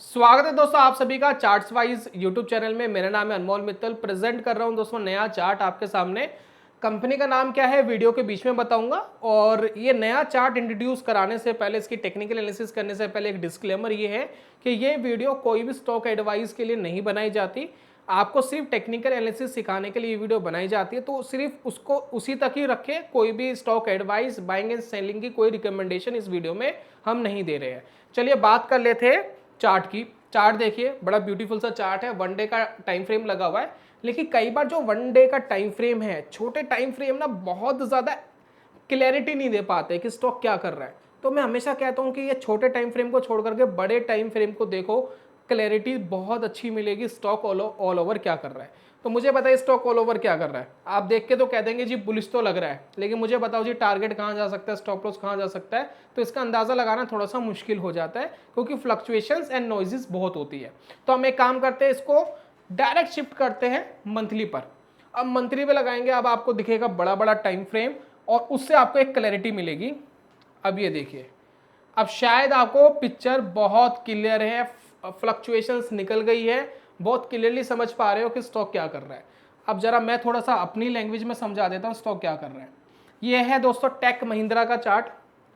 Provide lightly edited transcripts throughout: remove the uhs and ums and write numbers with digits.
स्वागत है दोस्तों आप सभी का चार्ट्स वाइज यूट्यूब चैनल में। मेरा नाम है अनमोल मित्तल। प्रेजेंट कर रहा हूं दोस्तों नया चार्ट आपके सामने। कंपनी का नाम क्या है वीडियो के बीच में बताऊंगा। और ये नया चार्ट इंट्रोड्यूस कराने से पहले, इसकी टेक्निकल एनालिसिस करने से पहले एक डिस्क्लेमर ये है कि ये वीडियो कोई भी स्टॉक एडवाइस के लिए नहीं बनाई जाती। आपको सिर्फ टेक्निकल एनालिसिस सिखाने के लिए ये वीडियो बनाई जाती है, तो सिर्फ उसको उसी तक ही रखें। कोई भी stock advice, buying and selling की कोई रिकमेंडेशन इस वीडियो में हम नहीं दे रहे हैं। चलिए बात कर लेते हैं चार्ट की। चार्ट देखिए, बड़ा ब्यूटीफुल सा चार्ट है। वन डे का टाइम फ्रेम लगा हुआ है, लेकिन कई बार जो वन डे का टाइम फ्रेम है, छोटे टाइम फ्रेम ना बहुत ज़्यादा क्लैरिटी नहीं दे पाते कि स्टॉक क्या कर रहा है। तो मैं हमेशा कहता हूँ कि ये छोटे टाइम फ्रेम को छोड़ करके बड़े टाइम फ्रेम को देखो, क्लैरिटी बहुत अच्छी मिलेगी स्टॉक ऑल ओवर क्या कर रहा है। तो मुझे बताइए स्टॉक ऑल ओवर क्या कर रहा है। आप देख के तो कह देंगे जी बुलिश तो लग रहा है, लेकिन मुझे बताओ जी टारगेट कहाँ जा सकता है, स्टॉप लॉस कहाँ जा सकता है। तो इसका अंदाजा लगाना थोड़ा सा मुश्किल हो जाता है, क्योंकि फ्लक्चुएशंस एंड नॉइजेस बहुत होती है। तो हम एक काम करते हैं, इसको डायरेक्ट शिफ्ट करते हैं मंथली पर। अब मंथली पे लगाएंगे, अब आपको दिखेगा बड़ा बड़ा टाइम फ्रेम और उससे आपको एक क्लैरिटी मिलेगी। अब ये देखिए, अब शायद आपको पिक्चर बहुत क्लियर है, फ्लक्चुएशंस निकल गई है, बहुत क्लियरली समझ पा रहे हो कि स्टॉक क्या कर रहा है। अब जरा मैं थोड़ा सा अपनी लैंग्वेज में समझा देता हूँ स्टॉक क्या कर रहा है। ये है दोस्तों टेक महिंद्रा का चार्ट।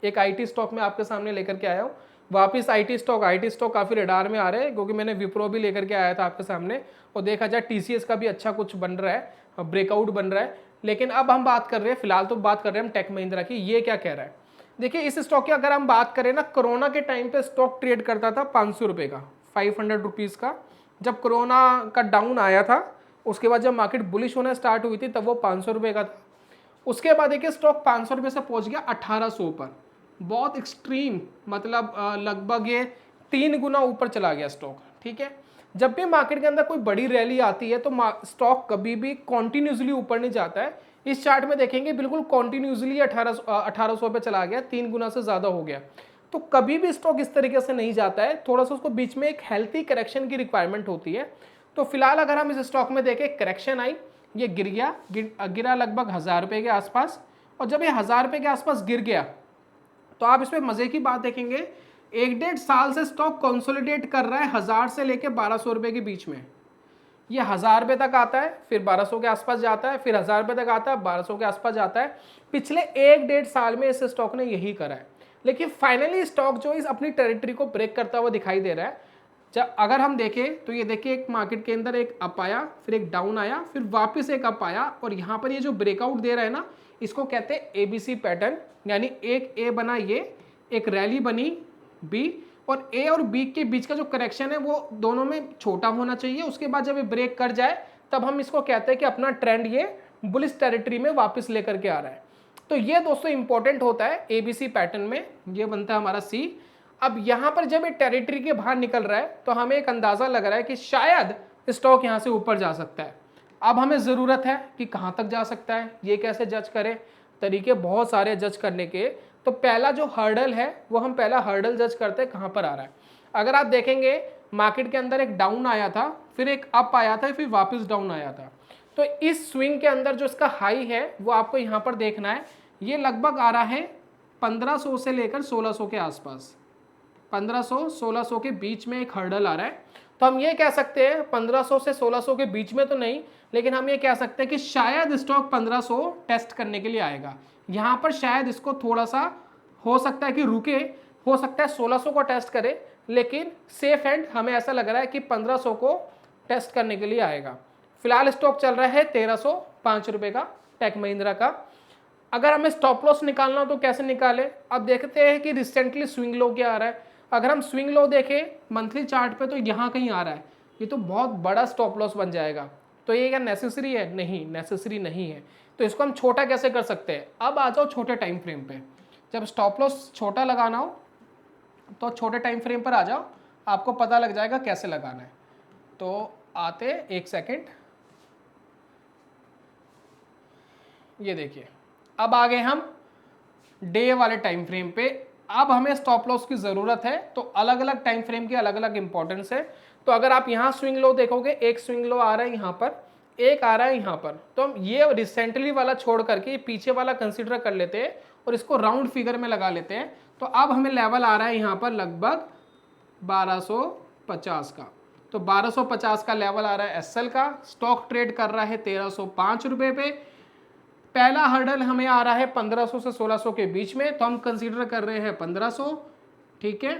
एक आईटी स्टॉक में आपके सामने लेकर के आया हूँ। वापिस आईटी स्टॉक काफ़ी रडार में आ रहे हैं, क्योंकि मैंने विप्रो भी लेकर के आया था आपके सामने। और देखा जाए टीसीएस का भी अच्छा कुछ बन रहा है, ब्रेकआउट बन रहा है। लेकिन अब हम बात कर रहे हैं, फिलहाल तो बात कर रहे हैं हम टेक महिंद्रा की। ये क्या कह रहा है, देखिए इस स्टॉक की अगर हम बात करें ना, कोरोना के टाइम पे स्टॉक ट्रेड करता था 500 रुपये का, 500 रुपीज़ का। जब कोरोना का डाउन आया था, उसके बाद जब मार्केट बुलिश होना स्टार्ट हुई थी, तब वो 500 रुपये का था। उसके बाद देखिए स्टॉक 500 रुपये से पहुंच गया 1800 पर। बहुत एक्सट्रीम, मतलब लगभग ये 3 गुना ऊपर चला गया स्टॉक। ठीक है, जब भी मार्केट के अंदर कोई बड़ी रैली आती है तो स्टॉक कभी भी कॉन्टिन्यूसली ऊपर नहीं जाता है। इस चार्ट में देखेंगे बिल्कुल कॉन्टिन्यूसली 1800 पे चला गया, 3 गुना से ज़्यादा हो गया। तो कभी भी स्टॉक इस तरीके से नहीं जाता है, थोड़ा सा उसको बीच में एक हेल्थी करेक्शन की रिक्वायरमेंट होती है। तो फिलहाल अगर हम इस स्टॉक में देखें, करेक्शन आई, ये गिर गया, गिरा लगभग 1000 रुपये के आसपास। और जब ये 1000 रुपये के आसपास गिर गया, तो आप इसमें मजे की बात देखेंगे, 1-1.5 साल से स्टॉक कंसोलिडेट कर रहा है 1000 से लेके 1200 रुपये के बीच में। ये 1000 रुपये तक आता है, फिर 1200 के आसपास जाता है, फिर 1000 रुपये तक आता है, 1200 के आसपास जाता है। पिछले 1-1.5 साल में इस स्टॉक ने यही करा है। लेकिन फाइनली स्टॉक जो इस अपनी टेरिटरी को ब्रेक करता हुआ दिखाई दे रहा है। जब अगर हम देखें तो ये देखिए, एक मार्केट के अंदर एक अप आया, फिर एक डाउन आया, फिर वापस एक अप आया, और यहाँ पर ये जो ब्रेकआउट दे रहा है ना, इसको कहते हैं एबीसी पैटर्न। यानी एक ए बना, ये एक रैली बनी बी, और ए और बी के बीच का जो करेक्शन है वो दोनों में छोटा होना चाहिए। उसके बाद जब ये ब्रेक कर जाए, तब हम इसको कहते हैं कि अपना ट्रेंड ये बुलिश टेरिटरी में वापस लेकर के आ रहा है। तो ये दोस्तों इंपॉर्टेंट होता है एबीसी पैटर्न में, ये बनता है हमारा सी। अब यहाँ पर जब ये टेरिटरी के बाहर निकल रहा है, तो हमें एक अंदाजा लग रहा है कि शायद स्टॉक यहाँ से ऊपर जा सकता है। अब हमें ज़रूरत है कि कहाँ तक जा सकता है, ये कैसे जज करें। तरीके बहुत सारे जज करने के। तो पहला जो हर्डल है, वो हम पहला हर्डल जज करते हैं कहाँ पर आ रहा है। अगर आप देखेंगे मार्केट के अंदर एक डाउन आया था, फिर एक अप आया था, फिर वापस डाउन आया था। तो इस स्विंग के अंदर जो इसका हाई है वो आपको यहाँ पर देखना है। ये लगभग आ रहा है 1500 से लेकर 1600 के आसपास। 1500-1600 के बीच में एक हर्डल आ रहा है। तो हम ये कह सकते हैं 1500 से 1600 के बीच में तो नहीं, लेकिन हम ये कह सकते हैं कि शायद स्टॉक 1500 टेस्ट करने के लिए आएगा। यहाँ पर शायद इसको थोड़ा सा हो सकता है कि रुके, हो सकता है 1600 को टेस्ट करे, लेकिन सेफ एंड हमें ऐसा लग रहा है कि 1500 को टेस्ट करने के लिए आएगा। फिलहाल स्टॉक चल रहा है 1305 रुपये का, टेक महिंद्रा का। अगर हमें स्टॉप लॉस निकालना हो तो कैसे निकालें। अब देखते हैं कि रिसेंटली स्विंग लो क्या आ रहा है। अगर हम स्विंग लो देखें मंथली चार्ट पे, तो यहाँ कहीं आ रहा है, ये तो बहुत बड़ा स्टॉप लॉस बन जाएगा। तो ये क्या नेसेसरी है? नहीं, नेसेसरी नहीं है। तो इसको हम छोटा कैसे कर सकते हैं। अब आ जाओ छोटे टाइम फ्रेम पे। जब स्टॉप लॉस छोटा लगाना हो तो छोटे टाइम फ्रेम पर आ जाओ, आपको पता लग जाएगा कैसे लगाना है। तो आते एक सेकेंड, ये देखिए अब आ गए हम डे वाले टाइम फ्रेम पे। अब हमें स्टॉप लॉस की ज़रूरत है, तो अलग अलग टाइम फ्रेम की अलग अलग इंपॉर्टेंस है। तो अगर आप यहाँ स्विंग लो देखोगे, एक स्विंग लो आ रहा है यहाँ पर, एक आ रहा है यहाँ पर। तो हम ये रिसेंटली वाला छोड़ करके पीछे वाला कंसीडर कर लेते हैं और इसको राउंड फिगर में लगा लेते हैं। तो अब हमें लेवल आ रहा है यहाँ पर लगभग 1200 1250 का। तो 1250 का लेवल आ रहा है एसएल का, स्टॉक ट्रेड कर रहा है 1305 रुपये पे। पहला हर्डल हमें आ रहा है 1500 से 1600 के बीच में, तो हम कंसीडर कर रहे हैं 1500। ठीक है,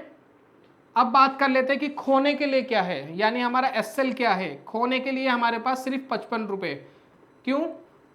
अब बात कर लेते हैं कि खोने के लिए क्या है, यानी हमारा एसएल क्या है। खोने के लिए हमारे पास सिर्फ 55 रुपये। क्यों?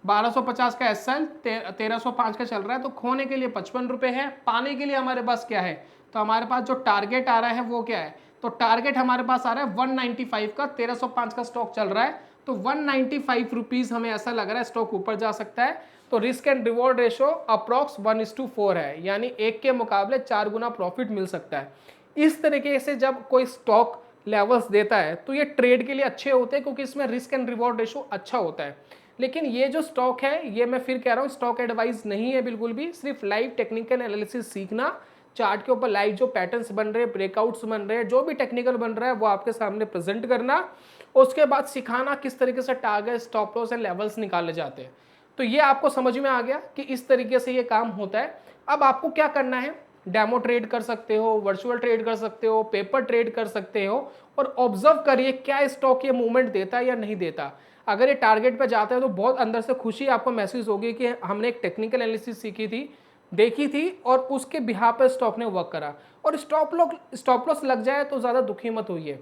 1250 का एसएल 1305 का चल रहा है, तो खोने के लिए 55 रुपये है। पाने के लिए हमारे पास क्या है, तो हमारे पास जो टारगेट आ रहा है वो क्या है, तो टारगेट हमारे पास आ रहा है 195 का। 1305 का स्टॉक चल रहा है, तो 195 रुपीज़ हमें ऐसा लग रहा है स्टॉक ऊपर जा सकता है। तो risk and reward ratio approx 1:4 है, यानी एक के मुकाबले 4 गुना प्रॉफिट मिल सकता है। इस तरीके से जब कोई स्टॉक लेवल्स देता है तो ये ट्रेड के लिए अच्छे होते हैं, क्योंकि इसमें रिस्क एंड रिवॉर्ड रेशो अच्छा होता है। लेकिन ये जो स्टॉक है, ये मैं फिर कह रहा हूँ, स्टॉक एडवाइस नहीं है बिल्कुल भी। सिर्फ लाइव टेक्निकल एनालिसिस सीखना, चार्ट के ऊपर लाइव जो पैटर्न्स बन रहे हैं, ब्रेकआउट्स बन रहे हैं, जो भी टेक्निकल बन रहा है वो आपके सामने प्रेजेंट करना, उसके बाद सिखाना किस तरीके से target, stop loss and levels निकाले जाते हैं। तो ये आपको समझ में आ गया कि इस तरीके से ये काम होता है। अब आपको क्या करना है, डेमो ट्रेड कर सकते हो, वर्चुअल ट्रेड कर सकते हो, पेपर ट्रेड कर सकते हो, और ऑब्जर्व करिए क्या स्टॉक ये मूवमेंट देता है या नहीं देता। अगर ये टारगेट पे जाता है तो बहुत अंदर से खुशी आपको महसूस होगी कि हमने एक टेक्निकल एनालिसिस सीखी थी, देखी थी, और उसके बिहाफ पे स्टॉक ने वर्क करा। और स्टॉप लॉस लग जाए तो ज़्यादा दुखी मत होइए।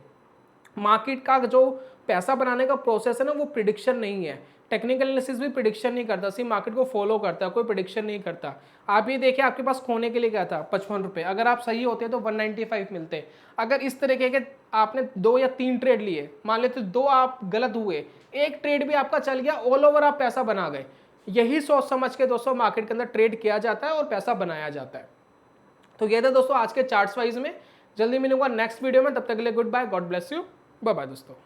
मार्केट का जो पैसा बनाने का प्रोसेस है ना, वो प्रिडिक्शन नहीं है। टेक्निकल एनालिसिस भी प्रिडिक्शन नहीं करता, सिर्फ मार्केट को फॉलो करता है, कोई प्रिडिक्शन नहीं करता। आप ये देखिए, आपके पास खोने के लिए क्या था, 55 रुपये। अगर आप सही होते तो 195 मिलते। अगर इस तरीके के आपने 2 या 3 ट्रेड लिए, मान लेते 2 आप गलत हुए, एक ट्रेड भी आपका चल गया, ऑल ओवर आप पैसा बना गए। यही सोच समझ के दोस्तों मार्केट के अंदर ट्रेड किया जाता है और पैसा बनाया जाता है। तो ये था दोस्तों आज के चार्ट्स वाइज में। जल्दी मिलूंगा नेक्स्ट वीडियो में, तब तक के लिए goodbye, God bless you, bye bye दोस्तों।